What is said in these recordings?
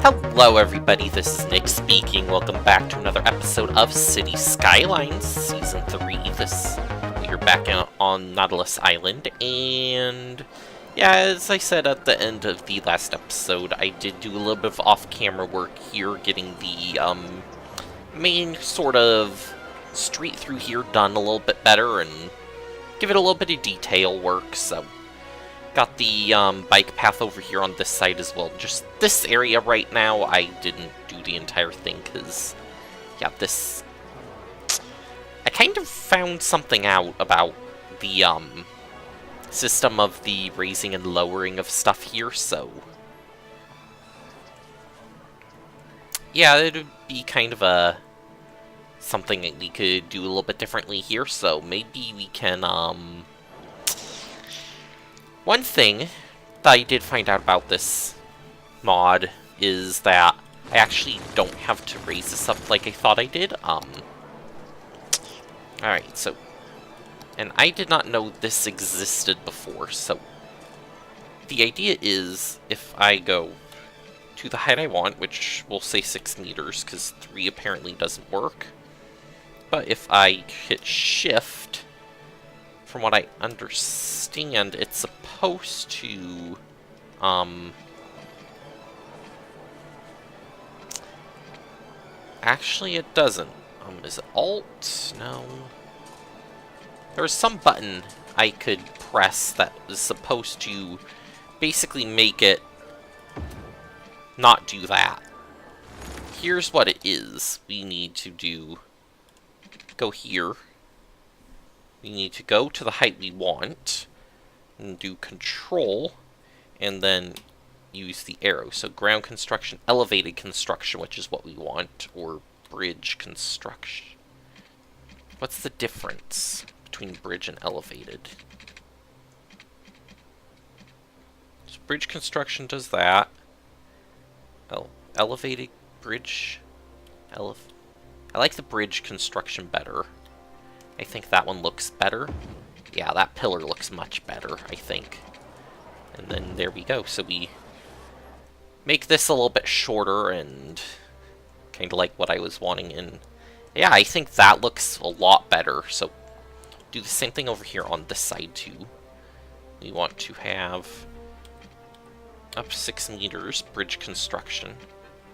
Hello everybody, this is Nick speaking. Welcome back to another episode of City Skylines Season 3. We are back on Nautilus Island, and yeah, as I said at the end of the last episode, I did do a little bit of off-camera work here, getting the main sort of street through here done a little bit better, and give it a little bit of detail work, so... Got the bike path over here on this side as well. Just this area right now, I didn't do the entire thing because, yeah, this... I kind of found something out about the system of the raising and lowering of stuff here, so... Yeah, it would be kind of a... something that we could do a little bit differently here, so maybe we can, One thing that I did find out about this mod is that I actually don't have to raise this up like I thought I did. Alright, so... And I did not know this existed before, so... The idea is, if I go to the height I want, which we'll say 6 meters, because 3 apparently doesn't work. But if I hit shift... From what I understand, it's supposed to, actually it doesn't. Is it Alt? No. There was some button I could press that was supposed to basically make it not do that. Here's what it is. We need to go here. We need to go to the height we want, and do control, and then use the arrow. So ground construction, elevated construction, which is what we want, or bridge construction. What's the difference between bridge and elevated? So bridge construction does that. Oh, elevated bridge. I like the bridge construction better. I think that one looks better. Yeah, that pillar looks much better, I think. And then there we go. So we make this a little bit shorter and kind of like what I was wanting. And yeah, I think that looks a lot better. So do the same thing over here on this side too. We want to have up 6 meters bridge construction.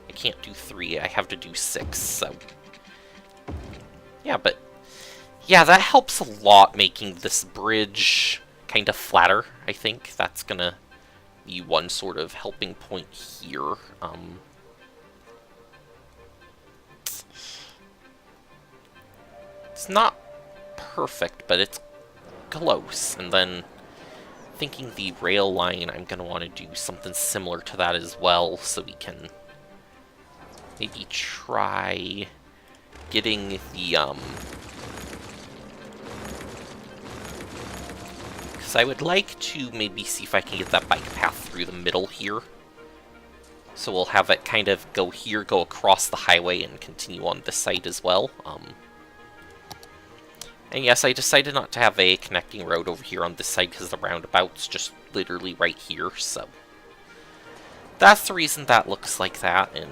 I can't do 3, I have to do 6, so... Yeah, but... Yeah, that helps a lot making this bridge kind of flatter, I think. That's gonna be one sort of helping point here. It's not perfect, but it's close. And then thinking the rail line, I'm gonna want to do something similar to that as well, so we can maybe try getting the, I would like to maybe see if I can get that bike path through the middle here. So we'll have it kind of go here, go across the highway, and continue on this side as well. And yes, I decided not to have a connecting road over here on this side because the roundabout's just literally right here, so... That's the reason that looks like that, and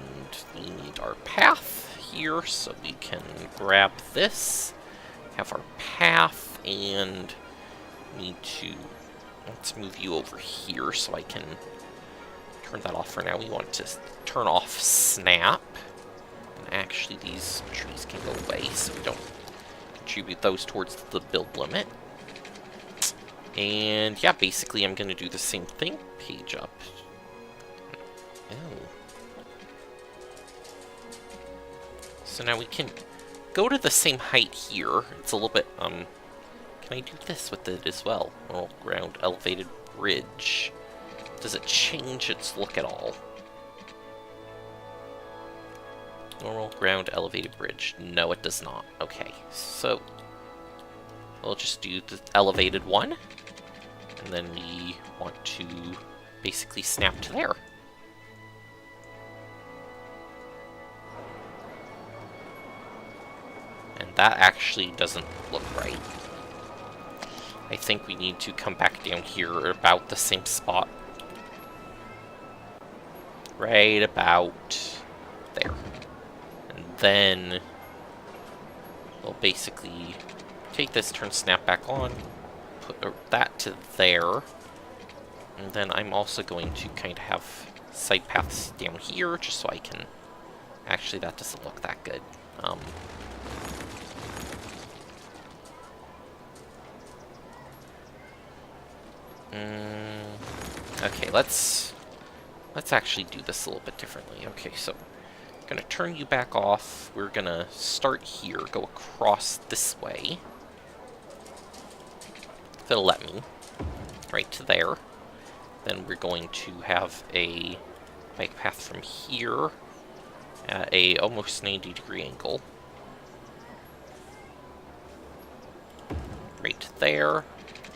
we need our path here, so we can grab this, have our path, and... need to... Let's move you over here so I can turn that off for now. We want to turn off snap. And actually, these trees can go away so we don't contribute those towards the build limit. And yeah, basically I'm going to do the same thing. Page up. Oh. So now we can go to the same height here. It's a little bit, Can I do this with it as well? Well, ground elevated bridge. Does it change its look at all? Normal ground elevated bridge. No, it does not. Okay, so we'll just do the elevated one. And then we want to basically snap to there. And that actually doesn't look right. I think we need to come back down here about the same spot. right about there. And then we'll basically take this, turn snap back on, put that to there. And then I'm also going to kind of have side paths down here, just so I can... Actually, that doesn't look that good. Okay, let's actually do this a little bit differently. Okay, so I'm gonna turn you back off. We're gonna start here, go across this way. If it'll let me. Right to there. Then we're going to have a bike path from here at a almost 90-degree angle. Right there.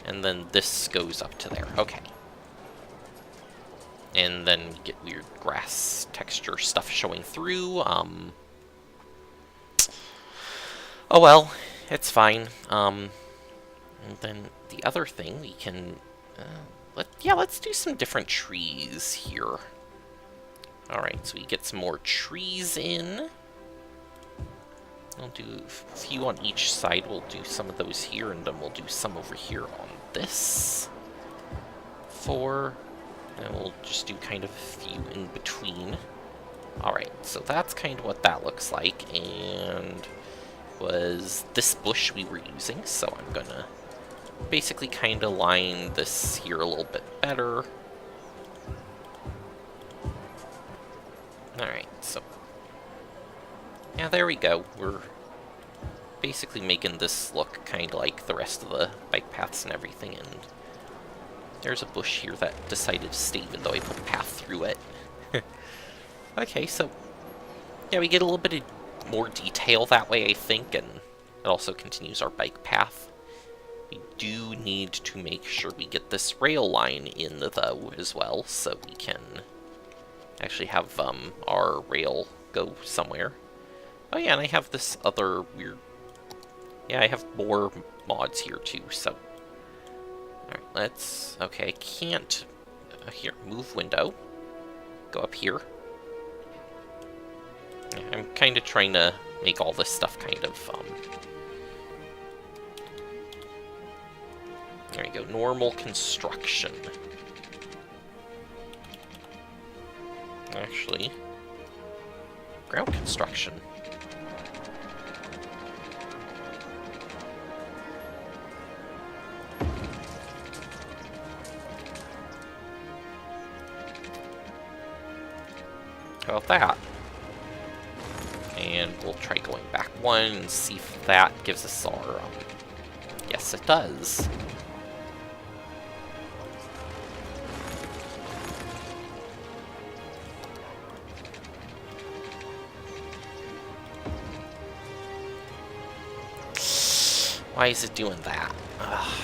And then this goes up to there. Okay. And then we get weird grass texture stuff showing through. Oh well, it's fine. And then the other thing we can... let's do some different trees here. Alright, so we get some more trees in. We'll do a few on each side. We'll do some of those here, and then we'll do some over here on this. And we'll just do kind of a few in between. Alright, so that's kind of what that looks like, and was this bush we were using, so I'm gonna basically kind of line this here a little bit better. Alright, so yeah, there we go. We're basically making this look kind of like the rest of the bike paths and everything, and there's a bush here that decided to stay even though I put a path through it. Okay, so yeah, we get a little bit of more detail that way, I think, and it also continues our bike path. We do need to make sure we get this rail line in, though, as well, so we can actually have our rail go somewhere. Oh yeah, and I have this other weird... Yeah, I have more mods here, too, so... Alright, let's... Okay, I can't... here, move window. Go up here. Yeah, I'm kind of trying to make all this stuff kind of... There we go, normal construction. Actually... ground construction. How about that? And we'll try going back one and see if that gives us our... yes, it does. Why is it doing that? Ugh.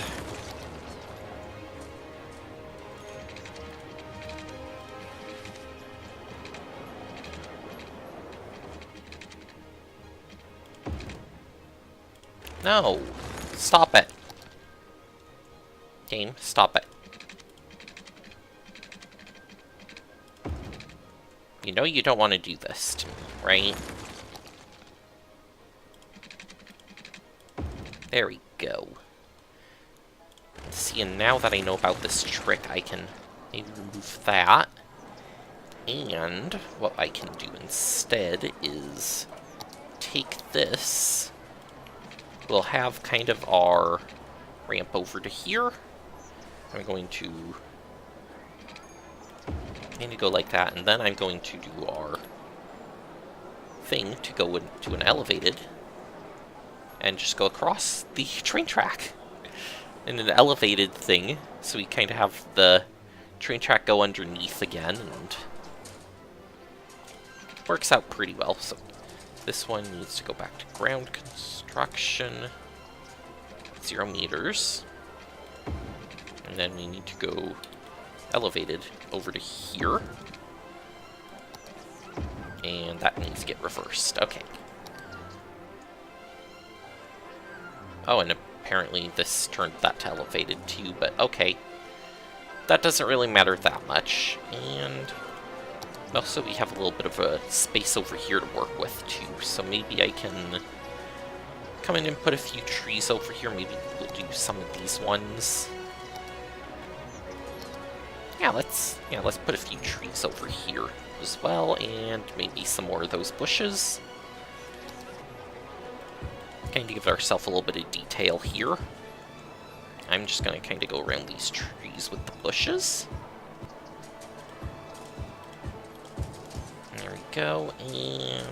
No! Stop it! Game, stop it. You know you don't want to do this to me, right? There we go. See, and now that I know about this trick, I can maybe remove that. And what I can do instead is take this. We'll have kind of our ramp over to here. I'm going to go like that, and then I'm going to do our thing to go into an elevated and just go across the train track in an elevated thing, so we kind of have the train track go underneath again, and it works out pretty well. So this one needs to go back to ground construction, 0 meters, and then we need to go elevated over to here, and that needs to get reversed. Okay. Oh, and apparently this turned that to elevated too, but okay. That doesn't really matter that much. And Also, we have a little bit of a space over here to work with, too, so maybe I can come in and put a few trees over here. Maybe we'll do some of these ones. Yeah, let's put a few trees over here as well, and maybe some more of those bushes. Kind of give ourselves a little bit of detail here. I'm just going to kind of go around these trees with the bushes. There we go, and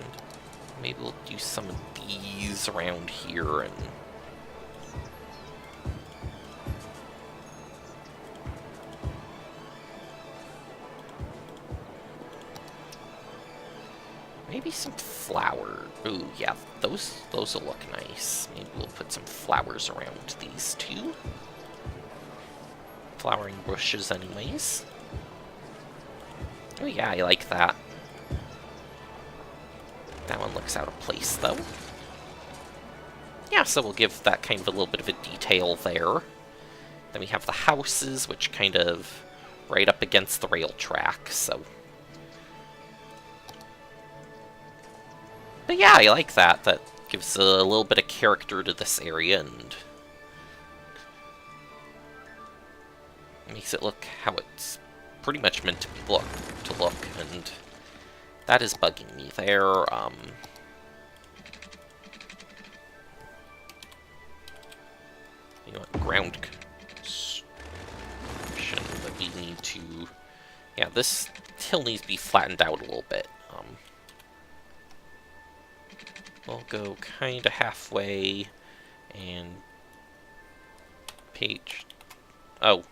maybe we'll do some of these around here, and maybe some flower. Ooh, yeah, those will look nice. Maybe we'll put some flowers around these two. Flowering bushes anyways. Oh yeah, I like that. That one looks out of place, though. Yeah, so we'll give that kind of a little bit of a detail there. Then we have the houses, which kind of right up against the rail track, so... But yeah, I like that. That gives a little bit of character to this area, and makes it look how it's pretty much meant to look, and that is bugging me there. You know what, ground construction that we need to... Yeah, this hill needs to be flattened out a little bit. We'll go kind of halfway, and page... Oh,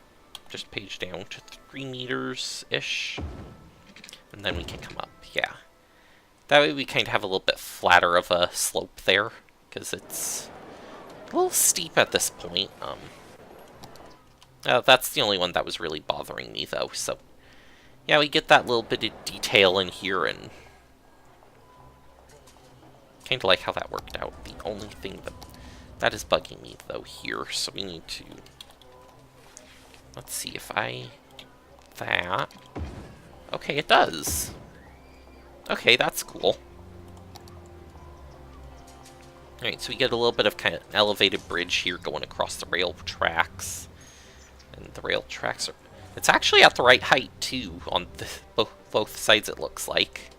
just page down to 3 meters-ish, and then we can come up, yeah. That way we kind of have a little bit flatter of a slope there, because it's a little steep at this point. That's the only one that was really bothering me, though, so... Yeah, we get that little bit of detail in here, and... Kind of like how that worked out. The only thing that is bugging me, though, here, so we need to... Let's see if I do that... Okay, it does. Okay, that's cool. Alright, so we get a little bit of kind of an elevated bridge here going across the rail tracks. And the rail tracks are... It's actually at the right height, too, on both sides, it looks like.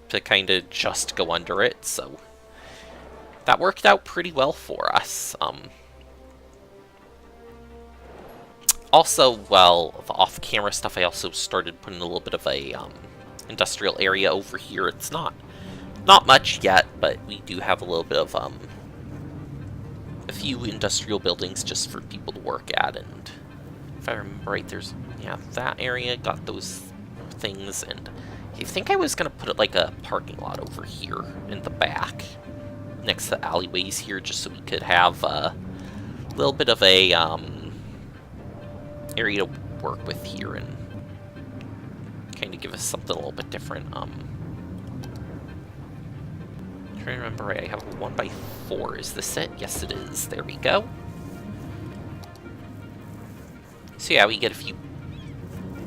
To kind of just go under it, so that worked out pretty well for us. Also, well, the off-camera stuff, I also started putting a little bit of a industrial area over here. It's not much yet, but we do have a little bit of a few industrial buildings just for people to work at, and if I remember right, there's, yeah, that area got those things, and I think I was going to put it like a parking lot over here in the back, next to the alleyways here, just so we could have a little bit of a area to work with here and kind of give us something a little bit different. Trying to remember right, I have a 1x4. Is this it? Yes, it is. There we go. So yeah, we get a few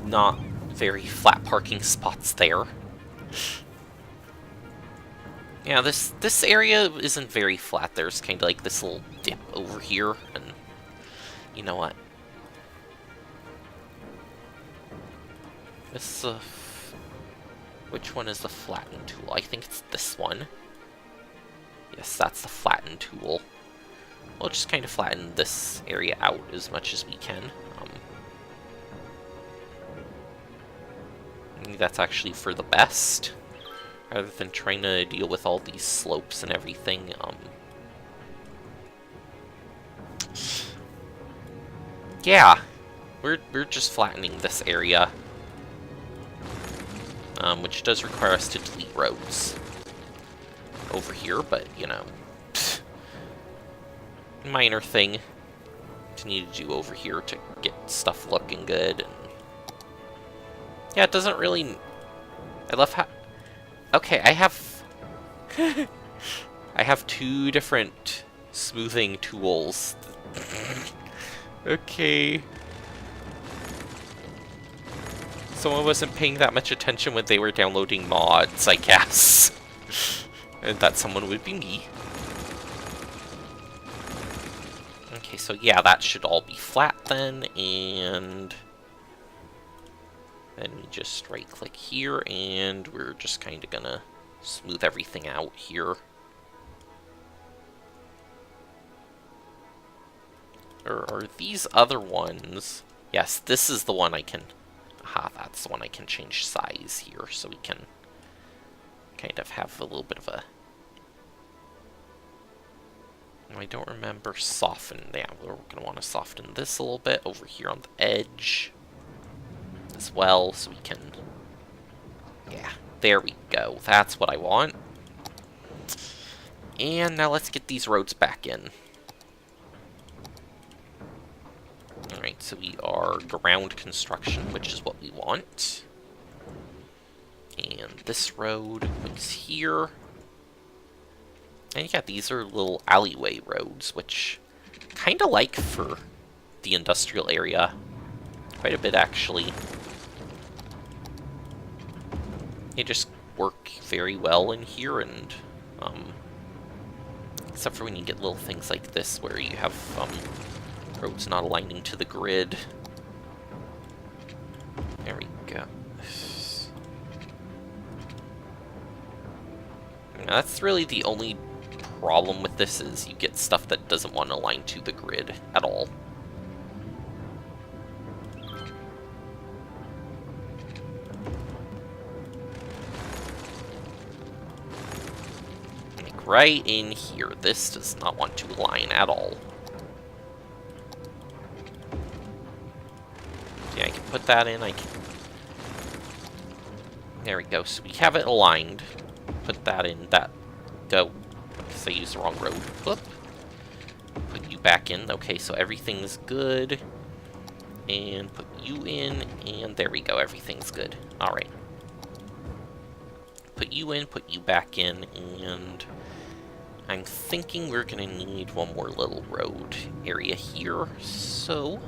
not very flat parking spots there. Yeah, this area isn't very flat. There's kind of like this little dip over here, and you know what? This which one is the flatten tool? I think it's this one. Yes, that's the flatten tool. We'll just kind of flatten this area out as much as we can. I think that's actually for the best, rather than trying to deal with all these slopes and everything. Yeah, we're just flattening this area, which does require us to delete roads over here, but you know, minor thing to need to do over here to get stuff looking good. And yeah, it doesn't really... I love how... Okay, I have... I have 2 different smoothing tools. Okay. Someone wasn't paying that much attention when they were downloading mods, I guess. And that someone would be me. Okay, so yeah, that should all be flat then, and then we just right-click here, and we're just kind of gonna smooth everything out here. Or are these other ones? Yes, this is the one I can... Aha, that's the one I can change size here, so we can kind of have a little bit of a... I don't remember soften. Yeah, we're going to want to soften this a little bit over here on the edge as well, so we can... Yeah, there we go. That's what I want. And now let's get these roads back in. Alright, so we are ground construction, which is what we want. And this road is here. And yeah, these are little alleyway roads, which kind of like for the industrial area. Quite a bit, actually. They just work very well in here, and except for when you get little things like this, where you have roads not aligning to the grid. There we go. Now, that's really the only problem with this, is you get stuff that doesn't want to align to the grid at all. Like right in here, this does not want to align at all. Yeah, I can put that in, I can... There we go, so we have it aligned. Put that in, that... Go. Because I used the wrong road. Whoop. Put you back in. Okay, so everything's good. And put you in, and there we go, everything's good. Alright. Put you in, put you back in, and... I'm thinking we're gonna need one more little road area here, so...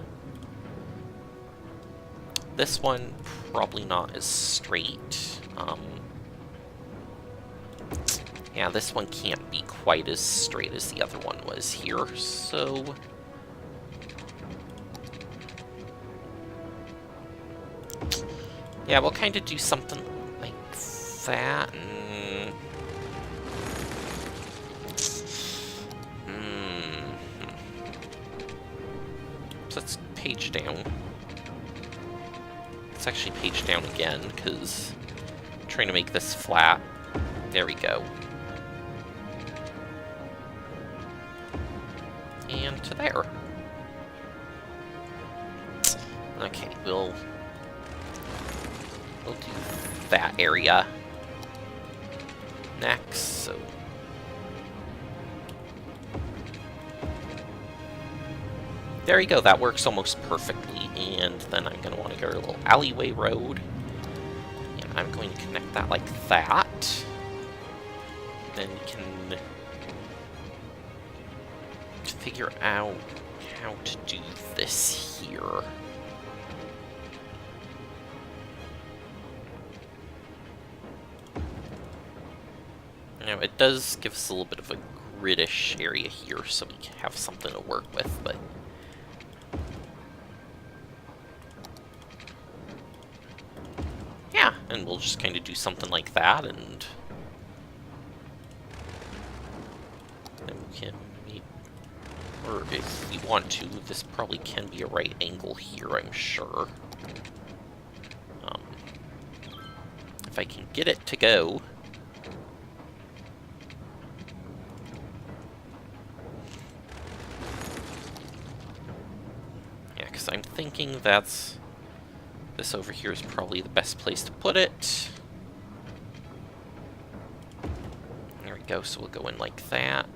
This one, probably not as straight. Yeah, this one can't be quite as straight as the other one was here, so... Yeah, we'll kind of do something like that, and... So let's page down. Let's actually page down again, because I'm trying to make this flat. There we go. And to there. Okay, we'll do that area next, so... There you go, that works almost perfectly, and then I'm going to want to go to a little alleyway road, and I'm going to connect that like that. Then we can figure out how to do this here. Now, it does give us a little bit of a gridish area here, so we can have something to work with, but... Yeah, and we'll just kind of do something like that, and... then we can... Or if we want to, this probably can be a right angle here, I'm sure. If I can get it to go... Yeah, because I'm thinking that's... This over here is probably the best place to put it. There we go, so we'll go in like that.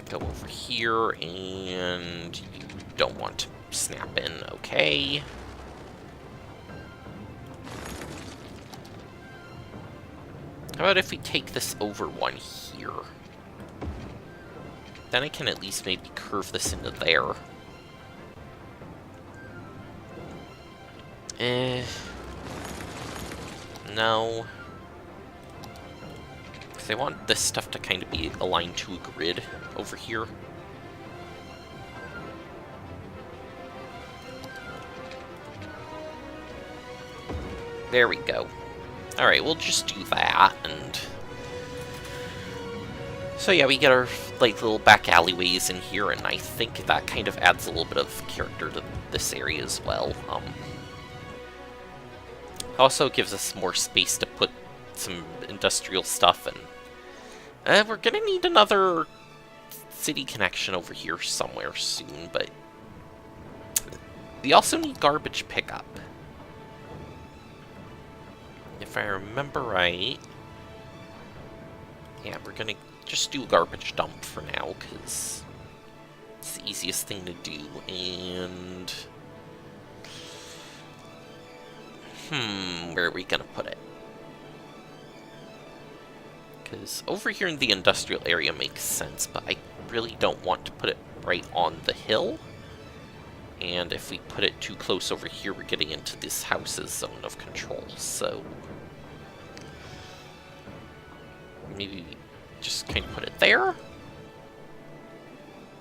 Go over here, and you don't want to snap in, okay. How about if we take this over one here? Then I can at least maybe curve this into there. No. Because I want this stuff to kind of be aligned to a grid over here. There we go. Alright, we'll just do that, and... So yeah, we get our, like, little back alleyways in here, and I think that kind of adds a little bit of character to this area as well. Also gives us more space to put some industrial stuff, and we're gonna need another city connection over here somewhere soon, but we also need garbage pickup. If I remember right, yeah, we're gonna just do a garbage dump for now, because it's the easiest thing to do, and... where are we gonna put it? Because over here in the industrial area makes sense, but I really don't want to put it right on the hill. And if we put it too close over here, we're getting into this house's zone of control, so... maybe just kind of put it there?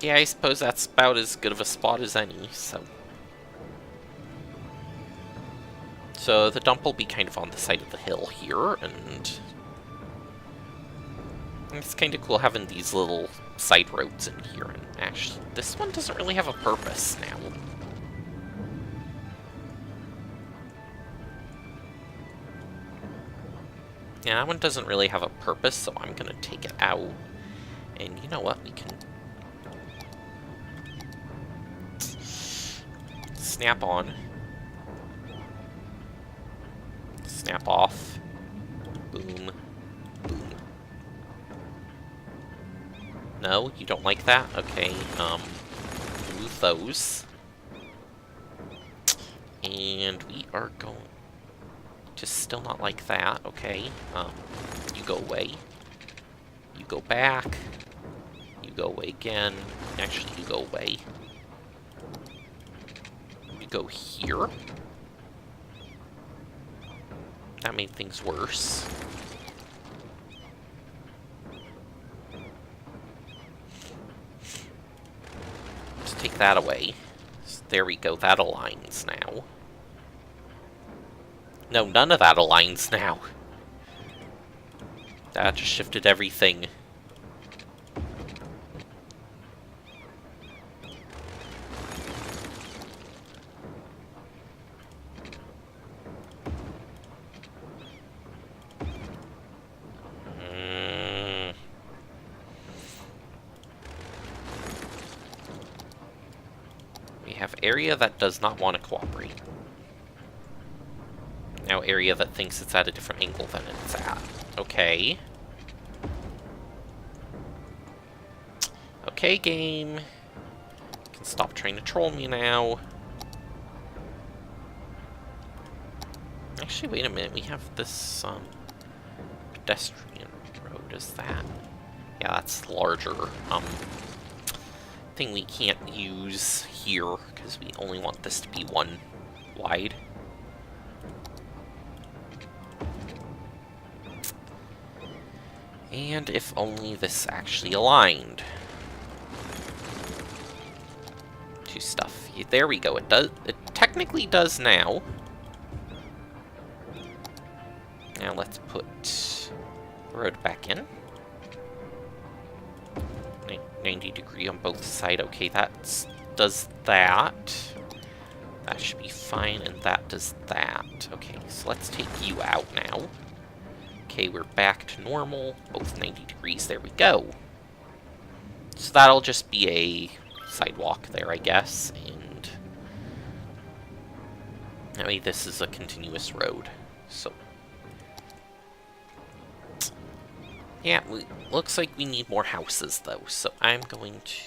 Yeah, I suppose that's about as good of a spot as any, so... So the dump will be kind of on the side of the hill here, and it's kind of cool having these little side roads in here. And actually, this one doesn't really have a purpose now. Yeah, that one doesn't really have a purpose, so I'm gonna take it out. And you know what? We can snap on. Snap off. Boom. Boom. No, you don't like that? Okay, remove those. And we are going to still not like that, okay. You go away. You go back. You go away again. Actually, you go away. You go here. That made things worse. Let's take that away. There we go, that aligns now. No, none of that aligns now. That just shifted everything. Area that does not want to cooperate. Now area that thinks it's at a different angle than it's at. Okay. Okay, game. You can stop trying to troll me now. Actually, wait a minute. We have this pedestrian road. Is that? Yeah, that's larger. Thing we can't use here because we only want this to be one wide. And if only this actually aligned to stuff. There we go. It does. It technically does now. Now let's put the road back in. 90-degree on both sides. Okay, that does that. That should be fine, and that does that. Okay, so let's take you out now. Okay, we're back to normal. Both 90 degrees. There we go. So that'll just be a sidewalk there, I guess, and I mean, this is a continuous road, so yeah, looks like we need more houses, though, so I'm going to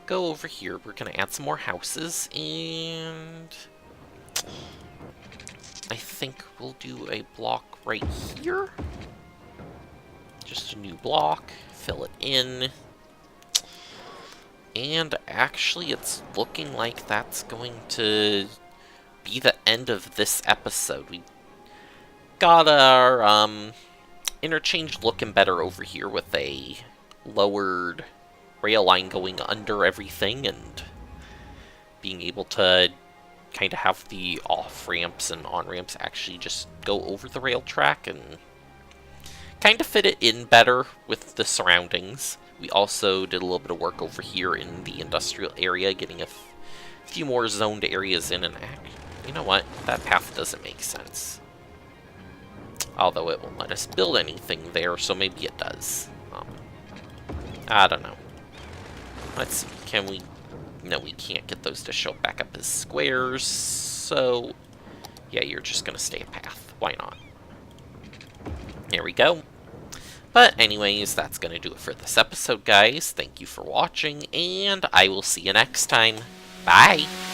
go over here. We're going to add some more houses, and I think we'll do a block right here. Just a new block, fill it in, and actually it's looking like that's going to be the end of this episode. We got our interchange looking better over here with a lowered rail line going under everything and being able to kind of have the off-ramps and on-ramps actually just go over the rail track and kind of fit it in better with the surroundings. We also did a little bit of work over here in the industrial area, getting a few more zoned areas in, and you know what? That path doesn't make sense. Although it won't let us build anything there, so maybe it does. I don't know. Let's see, can we... No, we can't get those to show back up as squares, so... Yeah, you're just gonna stay a path. Why not? There we go. But anyways, that's gonna do it for this episode, guys. Thank you for watching, and I will see you next time. Bye!